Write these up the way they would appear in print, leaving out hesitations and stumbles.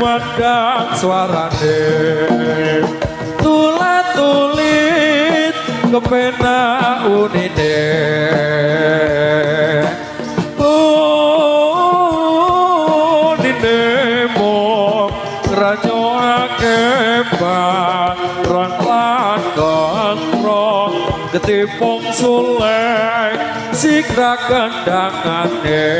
kumandang suarane tulat-tulit kepenak unine unine mong ngrajoake barang lan kontrol ketipung sulek sikra kendangane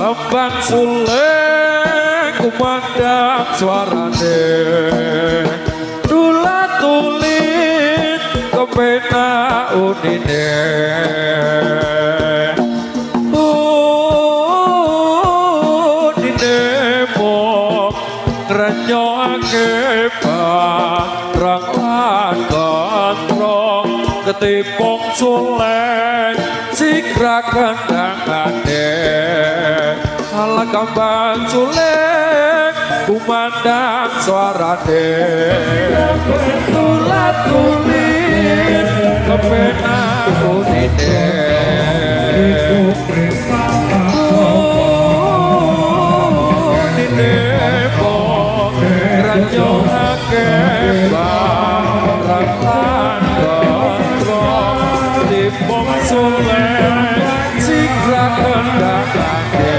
Kembang sulek kumandang suarane tulat-tulit kepenak unine unine mong ngrenyoake barang lan kontrol ketipung sulek sikra kendangane ala kembang sulek kumandang suarane tulat-tulit kepenak unine unine mong ngrenyoake barang lan kontrol ketipung sulek sikra kendangane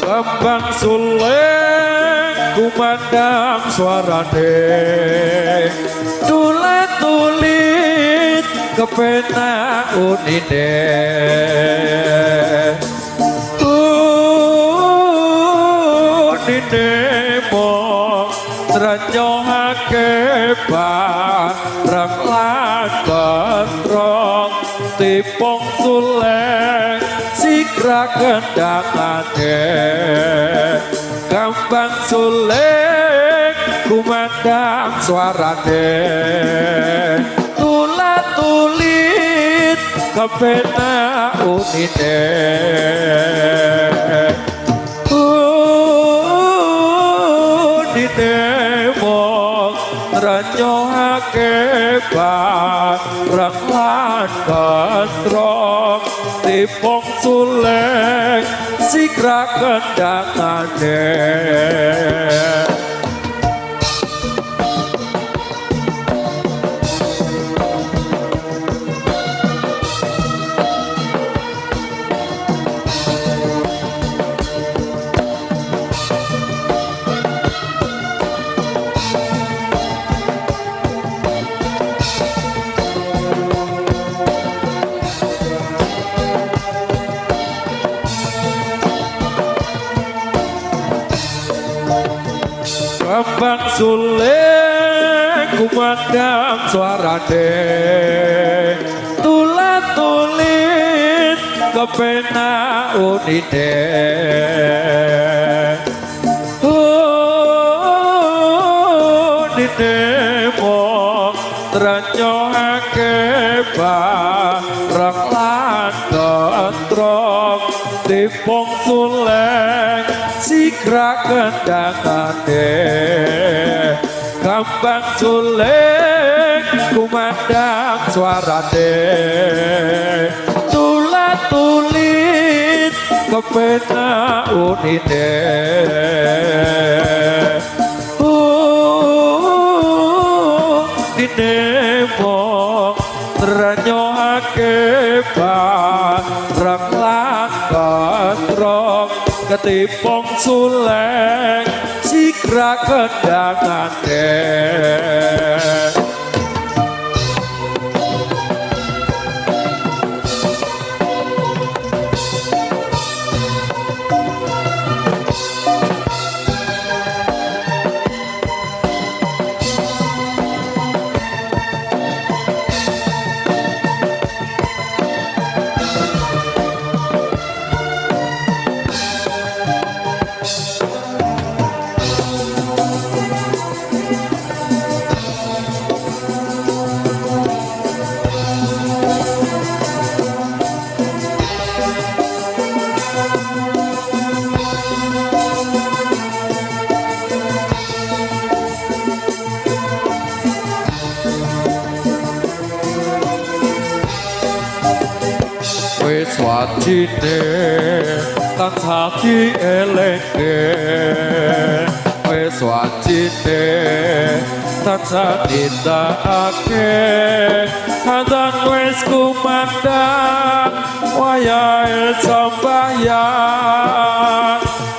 kembang sulek kumandang suarane tulat-tulit kepenak unine unine mong nrenyoake barang lan kontrol tipung sulek sikra kendangane kembang sulek kumandang suarane tulat-tulit kepenak unine unine mong nrenyoake barang lan kontrol tipung sulek sikra kendangane kembang sulek kumandang suarane tulat-tulit kepenak unine unine mong nrenyoake barang lan kontrol tipung sulek sikra kendangane kembang sulek kumandang suarane tulat-tulit kepenak unine unine mong nrenyoake barang lan kontrol pong sulek sigra kendangan dek wis wajine tansah dieleke wis wajine tansah ditake hadan wis kumandang wayahe sembahyang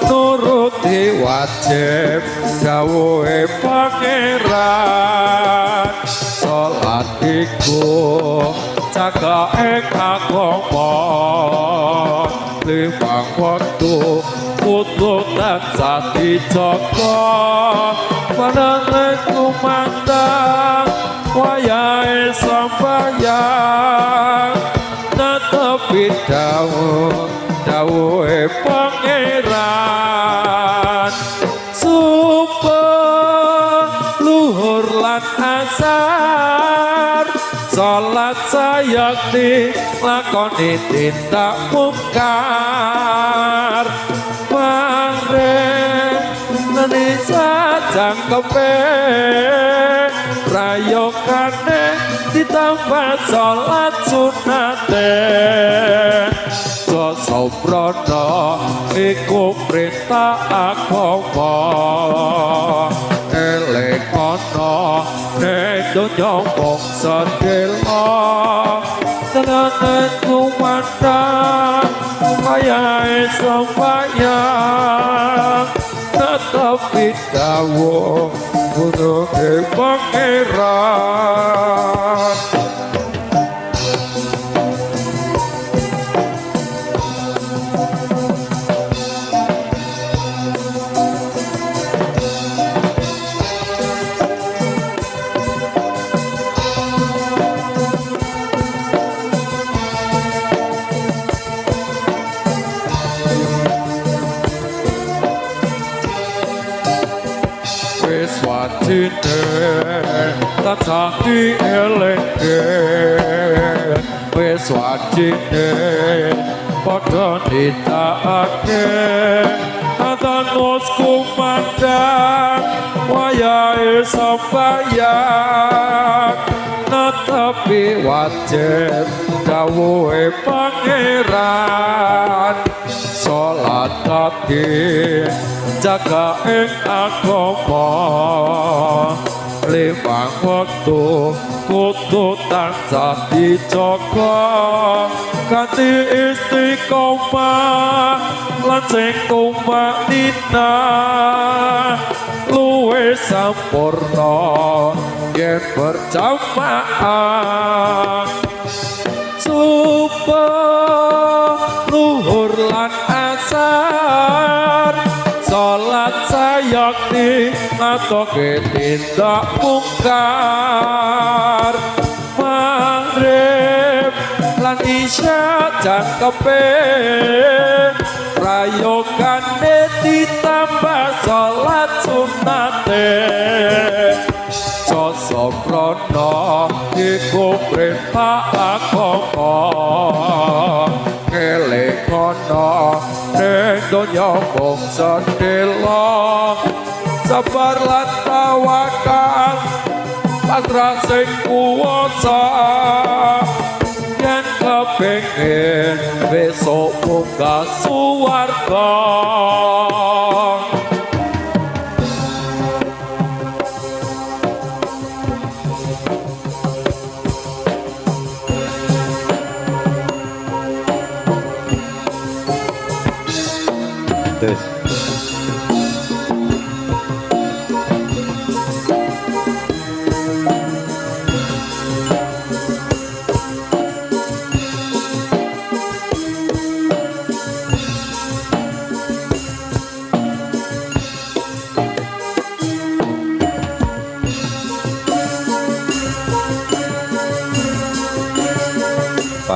nuruti wajib dawuhe pangeran salat iku cagake agama limang waktu kudu tansah dijaga paneneng kumandang wayahe sembahyang netepi dawuhe pangeran sumpah luhur lan asar salat sayakti lakoni tindak mungkar maren nani sajangkepe prayogane ditambah salat sunate sosobrana iku perintah agama elekono nek donya mung sedela tenan kumandang wayahe sembahyang netepi dawuh bunuhe pangeran wis wajine tansah dieleke wis wajine padha nitaake hadan wis kumandang wayahe sembahyang netepi wajib dawuhe pangeran salat kaki jaga ing agama limang waktu kudu tansah dijaga kanthi istiqomah lan sing tumanina luwih sampurna yen berjamaah sumpah luhur lan asar salat sayakti ngatoke tindak mungkar maghrib lan isya jangkepe prayogane ditambah salat sunate sosobrana iku perintah agama elekono ning donya mung sedela sabar lan tawakal pasrah sing kuwasa yen kepengin besok munggah suwarga Terus.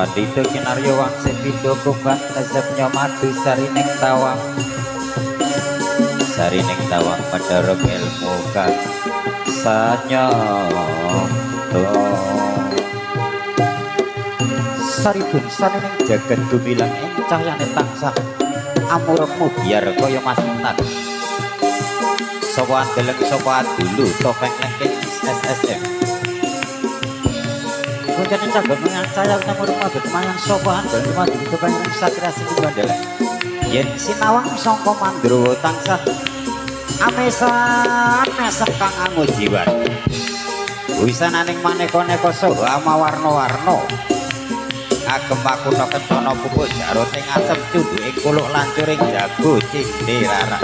Pandita kinarya wangsit pindha kuban lesepnya madu sarining tawang medharep ilmu kang sanyata saripun sarining jagat gumilang ing cahyane tansah amurepmu biar kaya masintan sapa andeleng sapa dulu topeng lengking SSM kuncane cagat menyang cahya amurepmu mayang sapa andeleng madu topeng lengking satria sing bandalan yen sinawang sangka mandra tansah amesan mesem kang anggo jiwan wisananing maneka-neka saha mawarna-warna agem makuna kencana pupuk jaroting asem cundhu ing kuluk lancuring jago cindhe rarak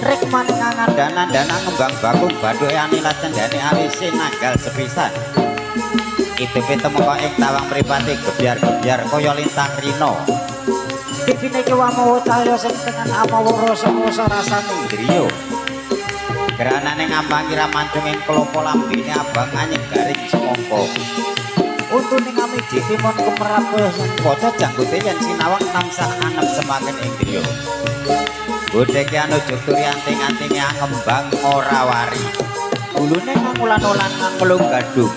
rek maning ngandana ngembang bakung bathuke anilat cendane alise nanggal sepisan idupe temeka ing tawang mripate gebyar-gebyar kaya lintang rina dipine ki wamawa cahya sing tengen amawa rasa rasane griya granane ngambangi ramancung ing klopo lambene abang anyeng garing semangka untune ngami ditimon kemerap bocah janggote yen sinawang tansah anem semakin ing griya bodheke anu juturi anting-antinge ngembang ora wari bulune ngulan-ulan ngelung gadung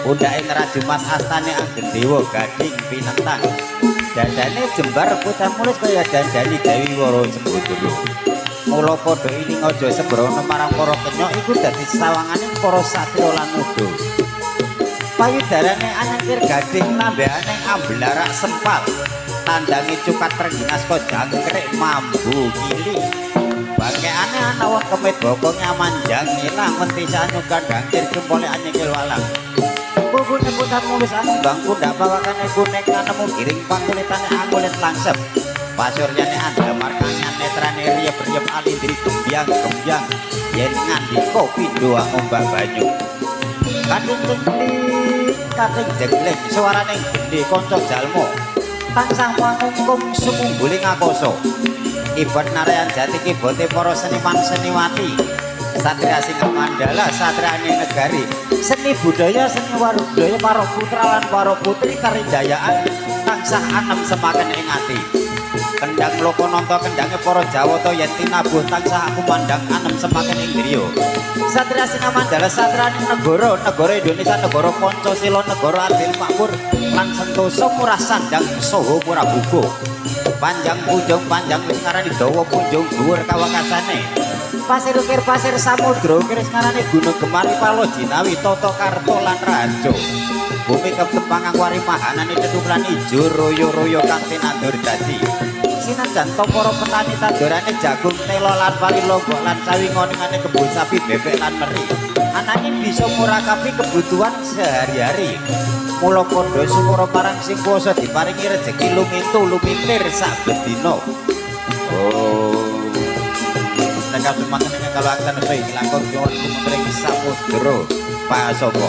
undake ngeraju mas astane anggen dewa gading pinentang dandane jembar putih mulus kaya dandani Dewi Wara Sembadra mula padha iling aja sembrono marang para kenyok iku dadi sawanganing para satya lan muda payudarane anyengkir gading nambahane amblarak sempal tandange cukat rengginas kok jangkrik mambu kili bangkeane ana wong kemit bokonge manjang ilang mentisane nyukan dangkir jempole anyengkil walang bubune putar mulus angembang pundak pawakane kuning kanemu giring pangkulitane angkulit langsep pasuryane andamar kanyan netrane riep-riep alindri gembyang yen ngandika pindho ngombak banyu kating jegleng suarane gede kanca jalma tansah mangungkum sumungguling akasa ibat narayan jati kibote para seniman seniwati satria singa mandala satriane negari seni budaya seni warudaya para putra lan para putri karidayaan tansah anem semaken ing ati kendang lokonanta kendange para jawata yen tinabuh tansah aku mandang anem semaken ing griya satria singa mandala satriane negara Indonesia negara Pancasila negara adil makmur lan sentosa murah sandang saha murah buku panjang punjung panjang wis ngarani dawa punjung dhuwur kawakasane pasir ukir pasir samudra ukir ngarani gunung gemari palo jinawi tata karta lan raja bumi ketepangang wari mahanane tetulan ijo royo-royo kang tinandur dadi sinajan to para petani tandurane jagung telo lan pari lombok lan sawi ngoningane kebun sapi bebek lan meri ananging bisa murakabi kebutuhan sehari-hari mula padha syukur marang sing kuwasa diparingi rejeki lumintir saben dina nek semanten ing kalaksan saya dilakon nyuwun kumring samudra pasapa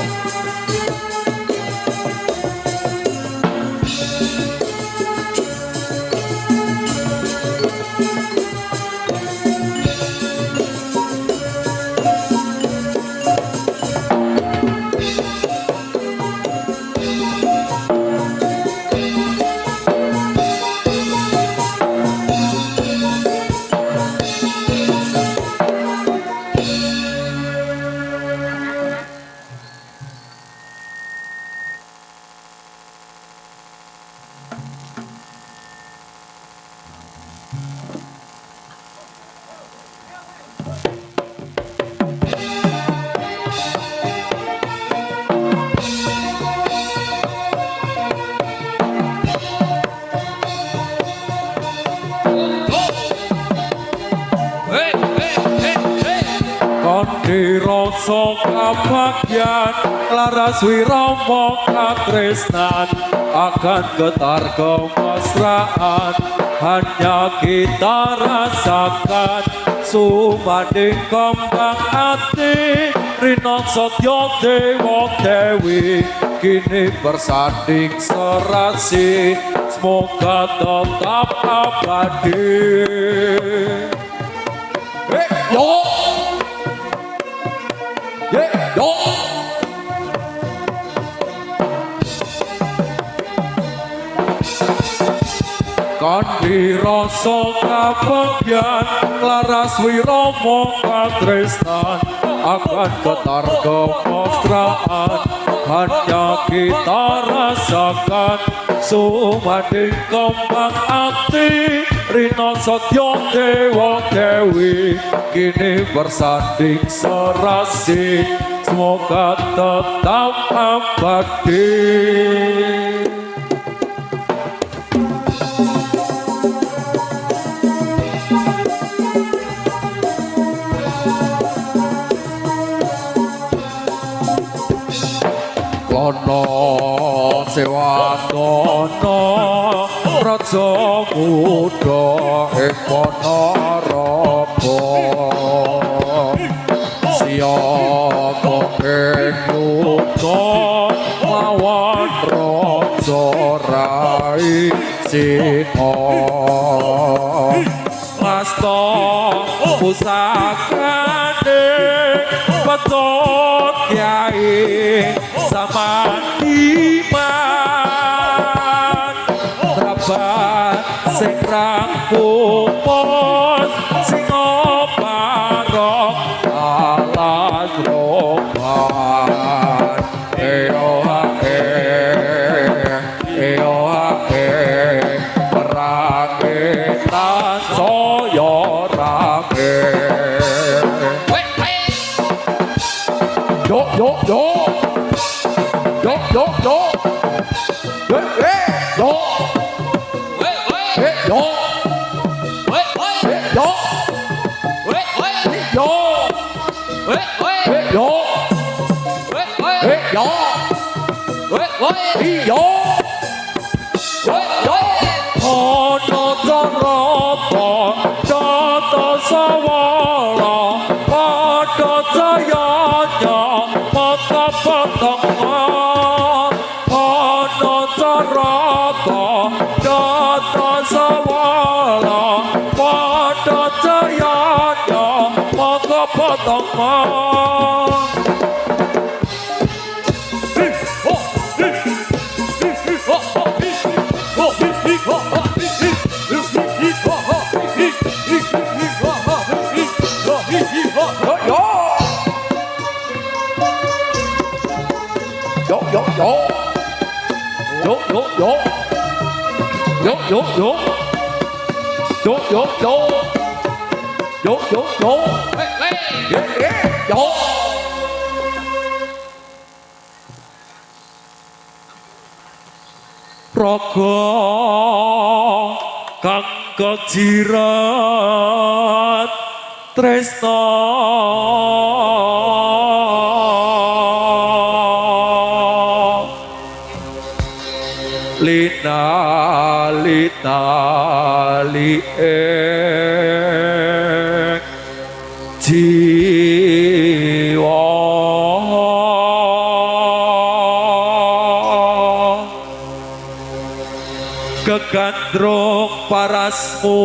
dirasa kabagyan laras wirama katresnan akan getar kemesraan hanya kita rasakan sumanding kembang ati rina satya dewa dewi kini bersanding serasi semoga tetap abadi yo Andi rasa kabagyan laras wirama katresnan akan getar kemesraan hanya kita rasakan sumanding kembang ati Rina Satya Dewa Dewi kini bersanding serasi semoga tetap abadi. Lono Sewatono Raja Muda ing Ponorogo Siyaga ing yuga lawan Raja Rai Sina Ngasta pusakane Betot Kyai Samandiman Rabat sing rangkumus sing parok alas roman perakitan saya rame yo yo yo yo yo yo yo yo yo Raga kang kejirat tresna lina litali jiwa kegandrung parasmu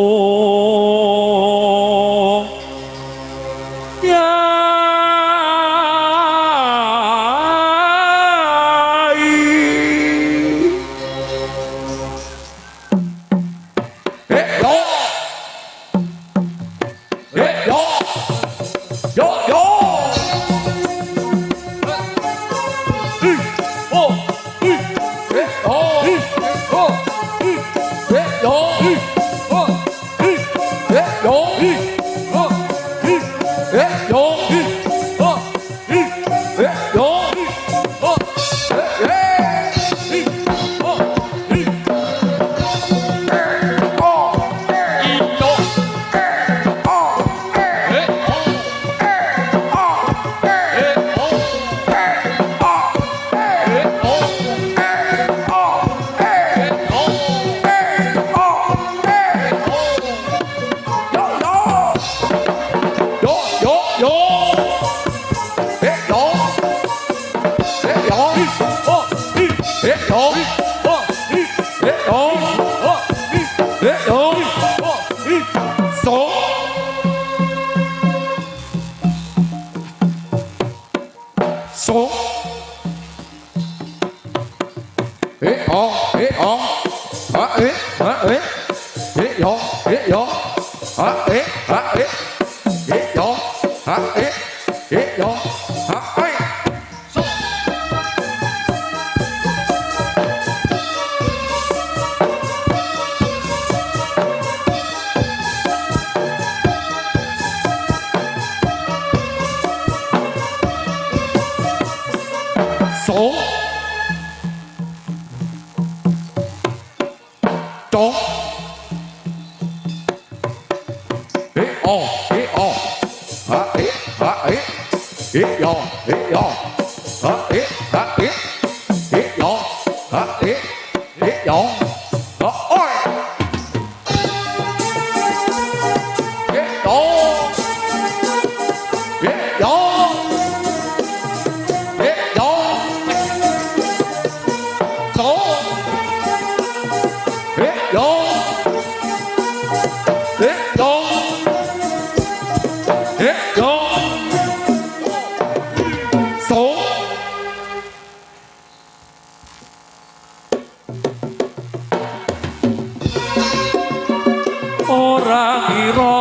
Ora kira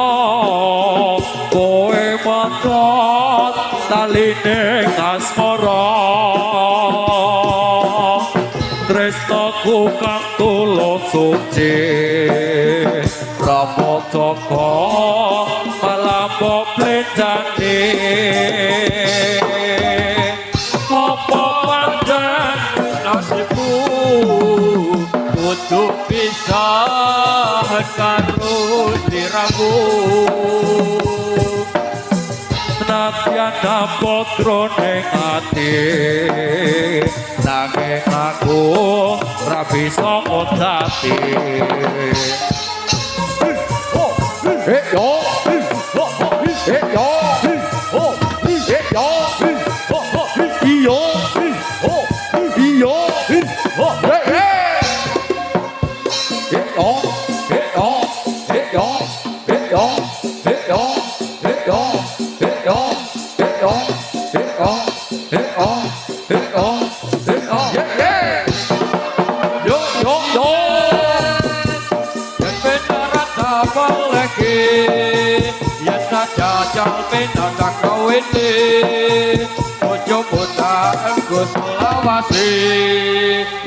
kowe matot taline asmara tresnaku kang tulus suci Pramodaka malambo blenjane apa pancen nasibku kudu bisa karo diramu senadyan putra ning ati nanging aku ora bisa ngocati jajal penadak kawene ojo botaan go selawase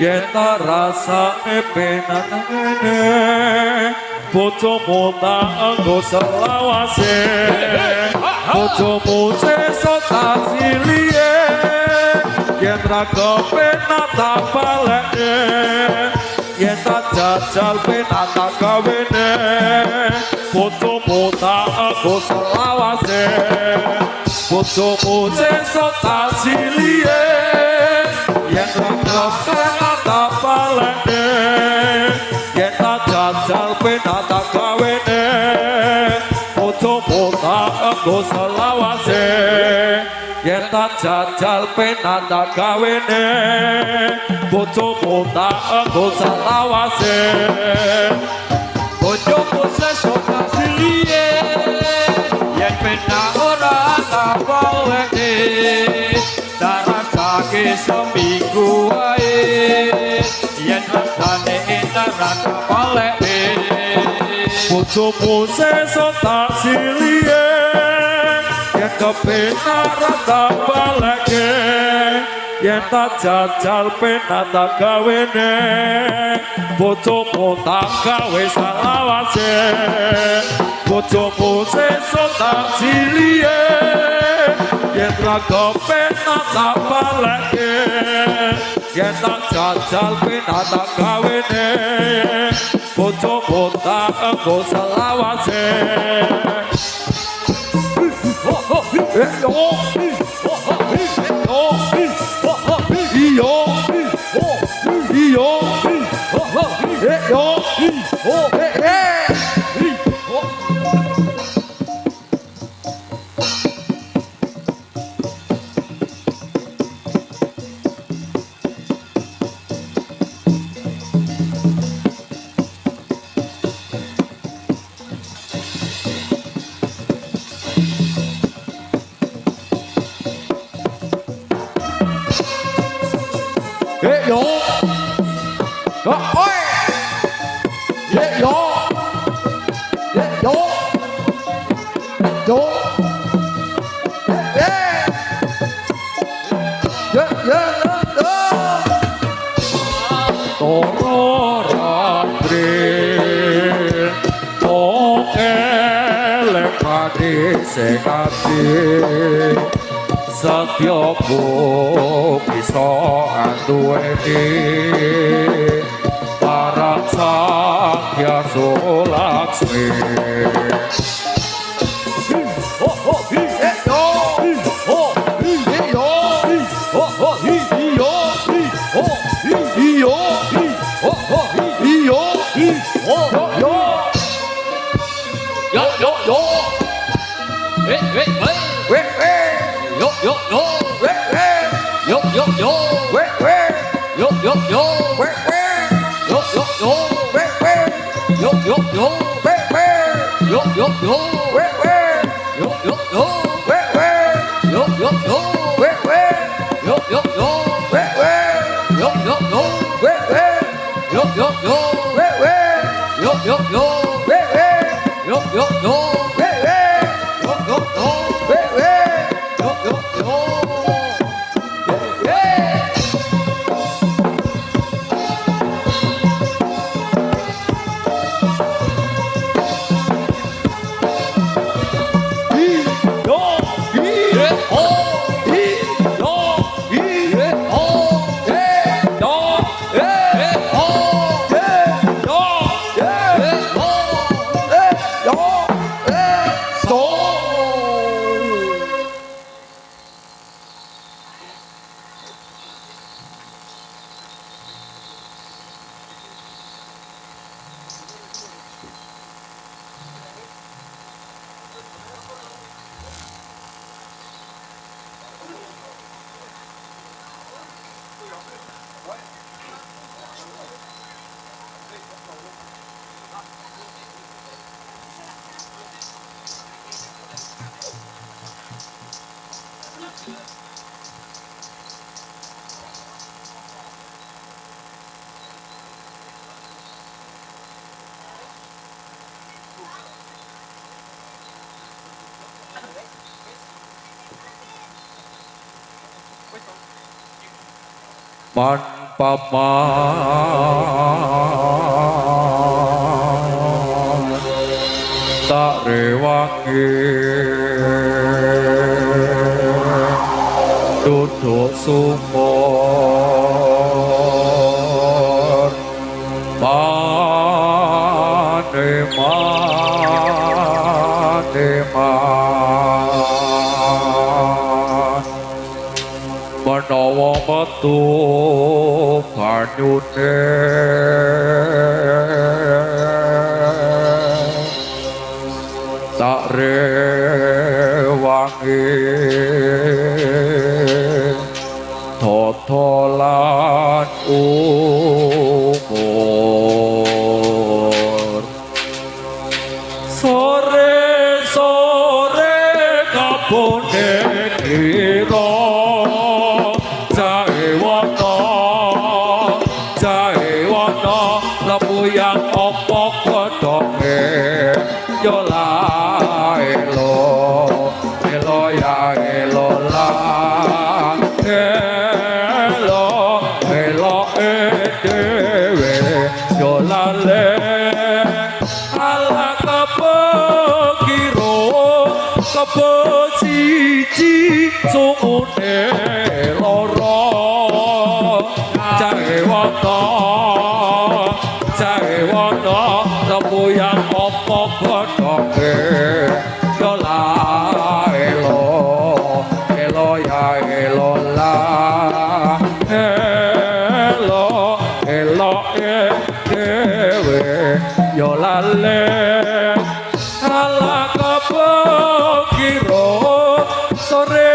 yen ta rasane penanane bojo botaan go selawase bojomu sesuk tasiliye yen ra kepenak baleke yen ta jajal penadak kawene bojomu tak aku selawase bojomu sesuk tasiliye yen tak tak balene yen tak jajal penata kawene bojomu tak aku selawase yen tak jajal penata kawene bojomu tak aku selawase bojomu sesuk tasiliye yen penak ora tak bawene darasake seminggu wae yen rasane enak ra tak baleke bojomu sesuk tasiliye yen kepenak ra tak baleke yen tak jajal penak tak gawene bojomu tak gawe selawase bojomu sesuk tasiliye yen ra kepenak tak baleke yen tak jajal penak tak gawene bojomu tak engko selawase yo. Toro ratri mung elek padi sekati setyaku bisa anduweni para sakya sulaksmi man paman tak rewangi duduk sumur mane menawa metu banyune tak rewangi totolan umur sore-sore kabone kira yang opo kodonge yo la elo ya elo la elo dewe yo la le ala kapekiro kapeciji sumune loro jae wono Lamu yang opo kodonge yo la elo ya elo la elo dewe yo la le ala kapekiro sore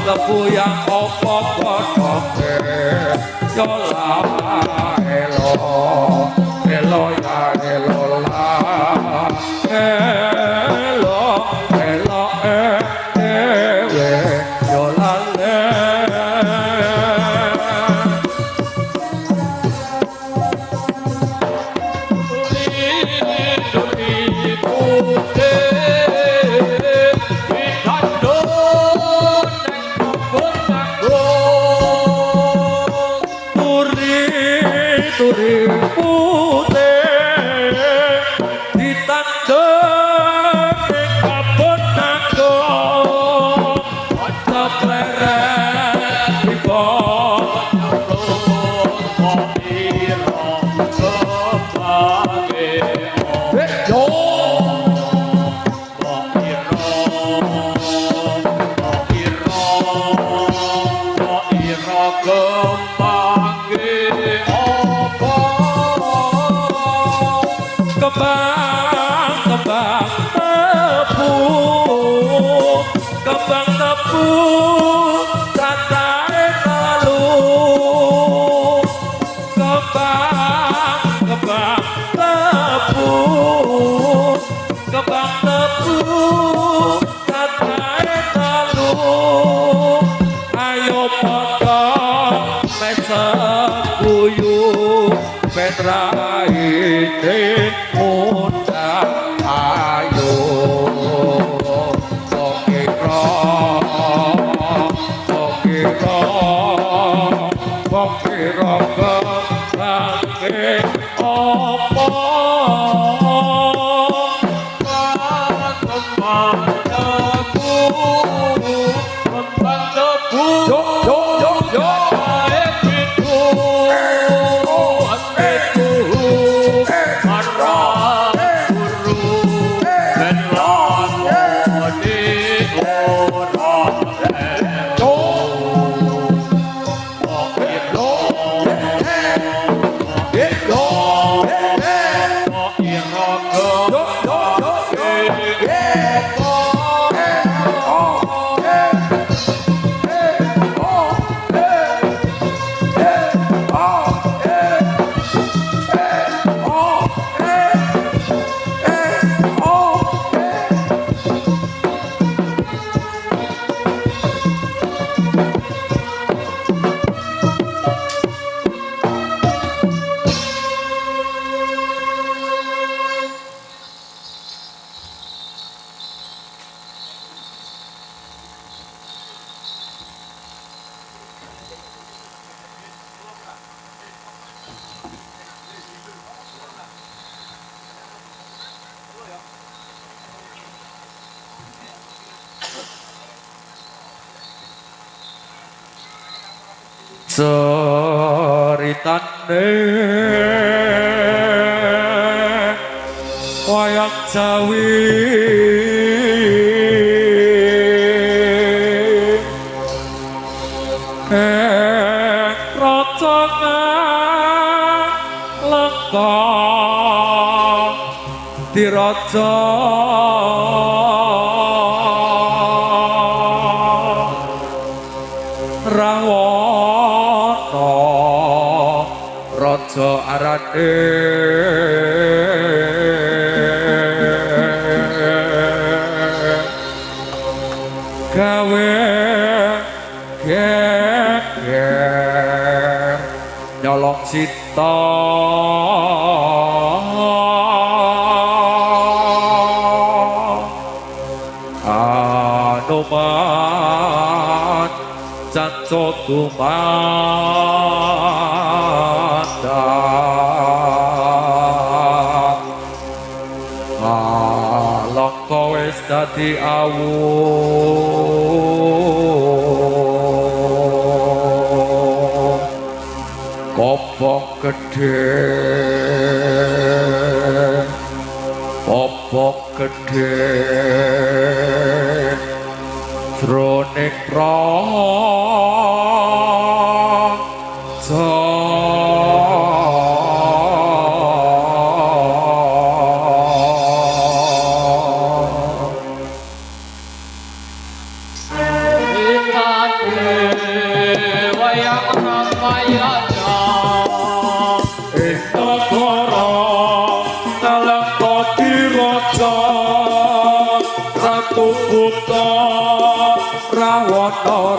lebu yang opo podoke yo la elo elo ya elo la elo elo we yo la le turi putih ditandem ning kabut naga aja pleret ribon pira kebange yo kembang tebu cacahe telu kembang tebu cacahe telu ayo padha mesem guyu petra ide muda ayo Pokira kembangke opo kembang tebu yo yo yo yo epiku marah guru ben lawane ora ceritane wayang Jawi raja Lengka diraja Rawana raja arane gawe geger nyolong Sita Anoman Caco tumata Lengka wis dadi awu kopok gedhe jroning praja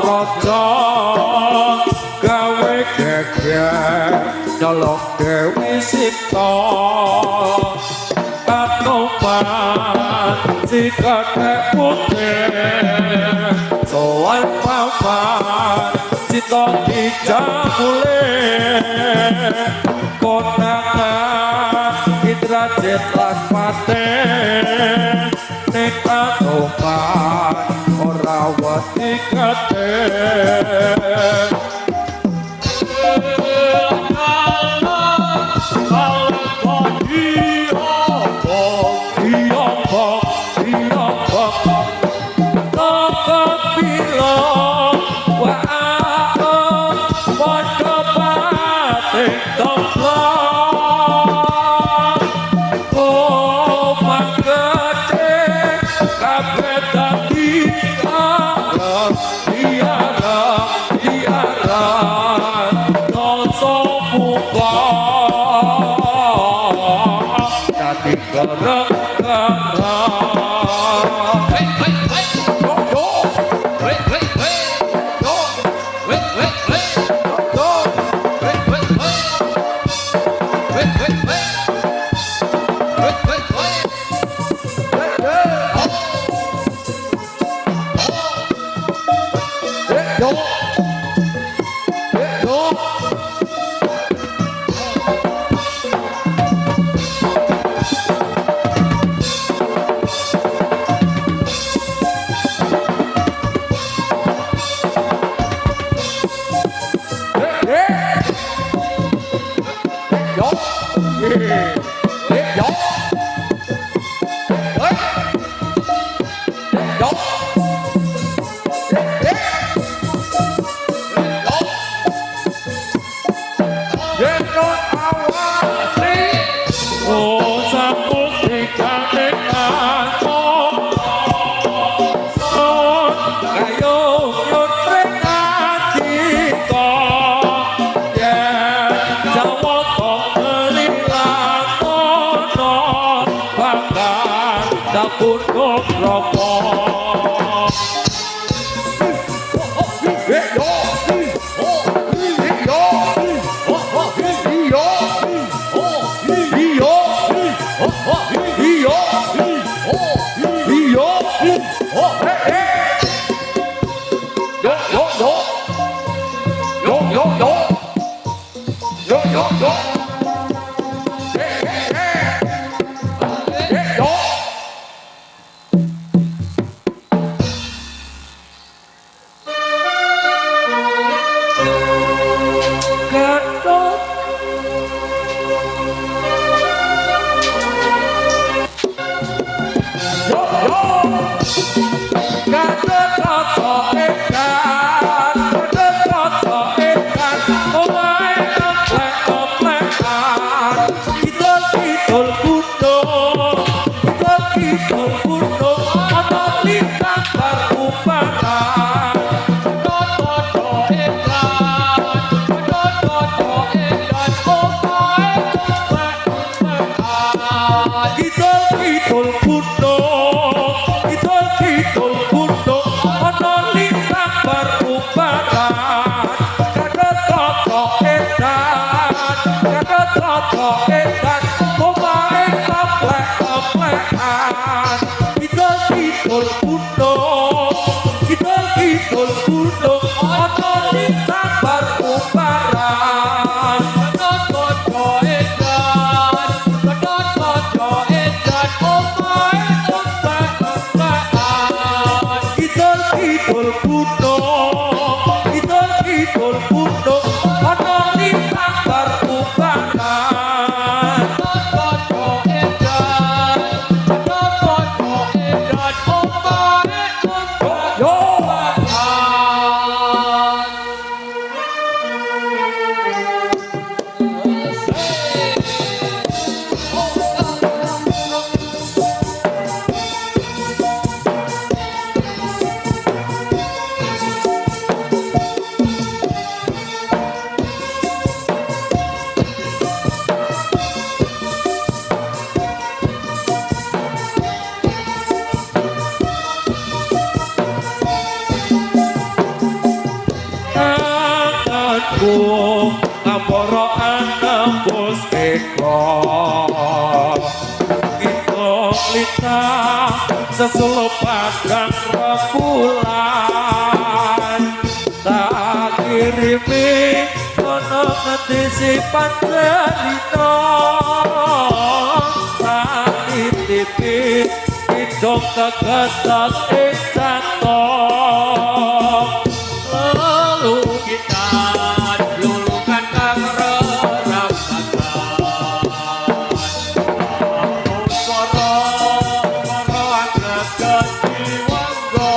raja gawe geger nyolong Dewi Sita katopan si kadek putih soan papan Sita dijabule konangan Indrajit lan Paten ning katopan ora wedi kadek aku ngaporo nembus eko kita lita sesuluh padang rembulan tak kirimi kono ngerti si panjenito tak titipi hidung kegetak jantung lalu kita lulukan kang rerambatan koro agregat diwanggo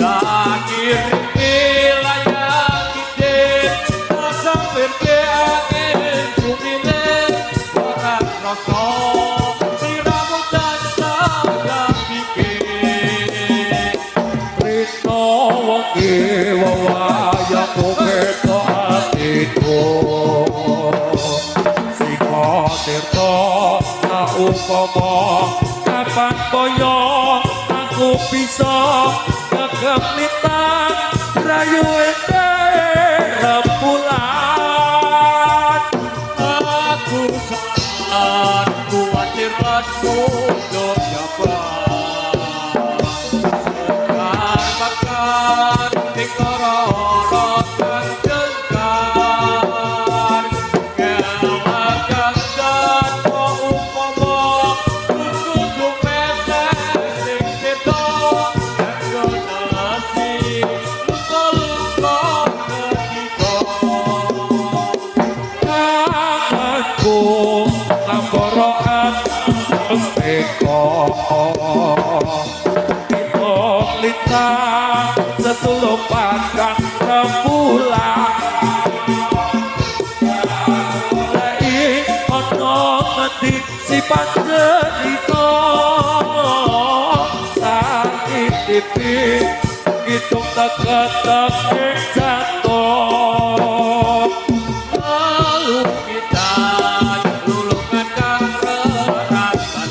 dakir wilayah kidit sampai ke angin bumine orang rasa siramu tansah pikir Rino wengi wawayaku keto atiku Siko tirto na upomo kapan koyo aku bisa kegemlitan rayu endae rembulan aku sangat khawatir rasmu untuk jabat bakar di kororo dan jengkar kelakar dan umpama kudu mesek sing beda dan donasi luka-luka ketika Tanganku ngamborokan mesteko Kita lintang sesuluh padang rembulan Lai ono ngendi si panjenito Sakit tipi hitung tegetek ing jantung lalu kita lulukan kang rerambatan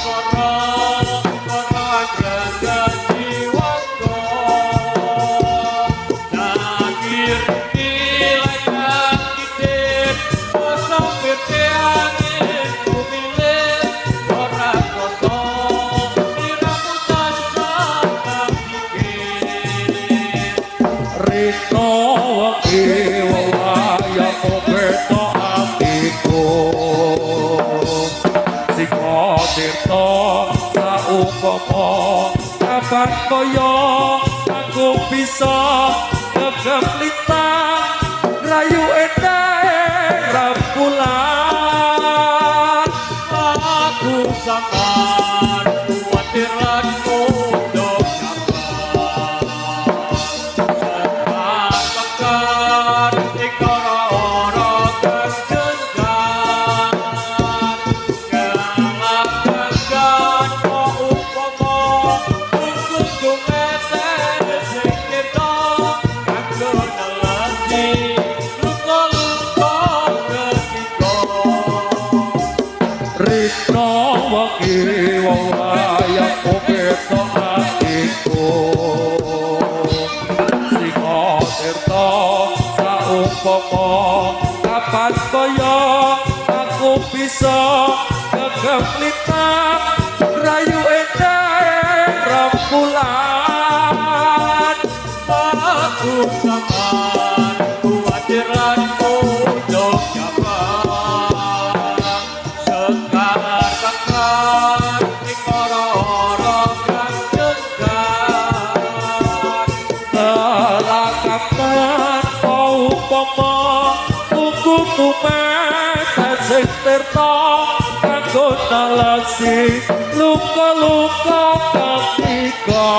koro agregat diwanggo dakir wilayah kidit sampai ke angin bumile ora rasa siramu tansah pikir Rino wengi wawayaku keto atiku Siko tirto saumpama kapan koyo aku bisa kegemlitan rayu endae rembulan aku sangat khawatir rasmu untuk jabat bakar di kororo dan jengkar kelakar dan umpama kudu mesek sing beda kang donasi luka-luka ketika Rino wengi wawayaku keto atiku Siko tirto saumpama kapan koyo aku bisa kegemlitan rayu endae rembulan aku sangat khawatir rasmu untuk jabat sekar bakar di kororo dan jengkar Telakakan umpama tunggu tumetes sing tirta kanggo nalasi luka-luka ketika